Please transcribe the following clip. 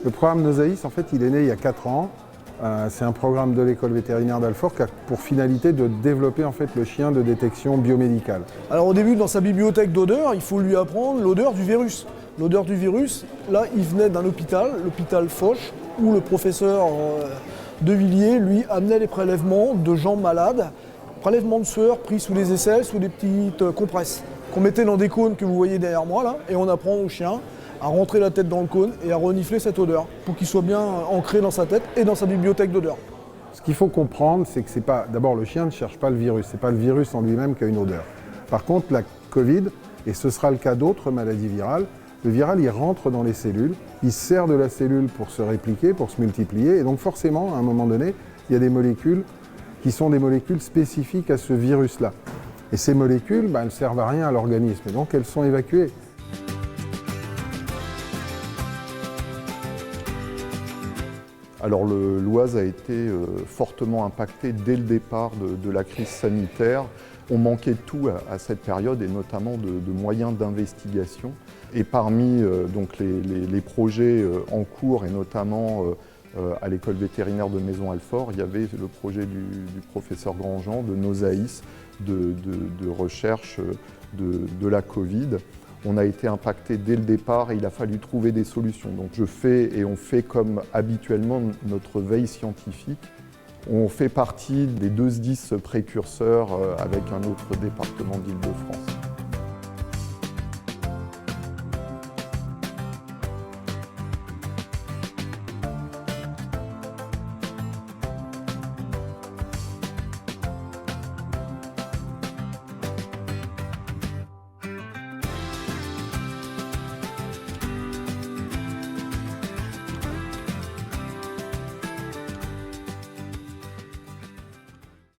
Le programme Nosaïs, en fait, il est né il y a 4 ans. C'est un programme de l'école vétérinaire d'Alfort qui a pour finalité de développer en fait, le chien de détection biomédicale. Alors au début, dans sa bibliothèque d'odeurs, il faut lui apprendre l'odeur du virus. L'odeur du virus, là, il venait d'un hôpital, l'hôpital Foch, où le professeur De Villiers, lui, amenait les prélèvements de gens malades, prélèvements de sueur pris sous les aisselles, sous des petites compresses, qu'on mettait dans des cônes que vous voyez derrière moi, là, et on apprend au chien à rentrer la tête dans le cône et à renifler cette odeur, pour qu'il soit bien ancré dans sa tête et dans sa bibliothèque d'odeurs. Ce qu'il faut comprendre, c'est que c'est pas. D'abord, le chien ne cherche pas le virus, c'est pas le virus en lui-même qui a une odeur. Par contre, la Covid, et ce sera le cas d'autres maladies virales, le viral, il rentre dans les cellules, il se sert de la cellule pour se répliquer, pour se multiplier, et donc forcément, à un moment donné, il y a des molécules qui sont des molécules spécifiques à ce virus-là. Et ces molécules, elles ne servent à rien à l'organisme, et donc elles sont évacuées. Alors l'Oise a été fortement impactée dès le départ de la crise sanitaire. On manquait de tout à cette période et notamment de moyens d'investigation. Et parmi donc les projets en cours et notamment à l'école vétérinaire de Maisons-Alfort, il y avait le projet du professeur Grandjean de Nosaïs, de recherche de la Covid. On a été impacté dès le départ et il a fallu trouver des solutions. Donc je fais et on fait comme habituellement notre veille scientifique. On fait partie des 2 SDIS précurseurs avec un autre département d'Île-de-France.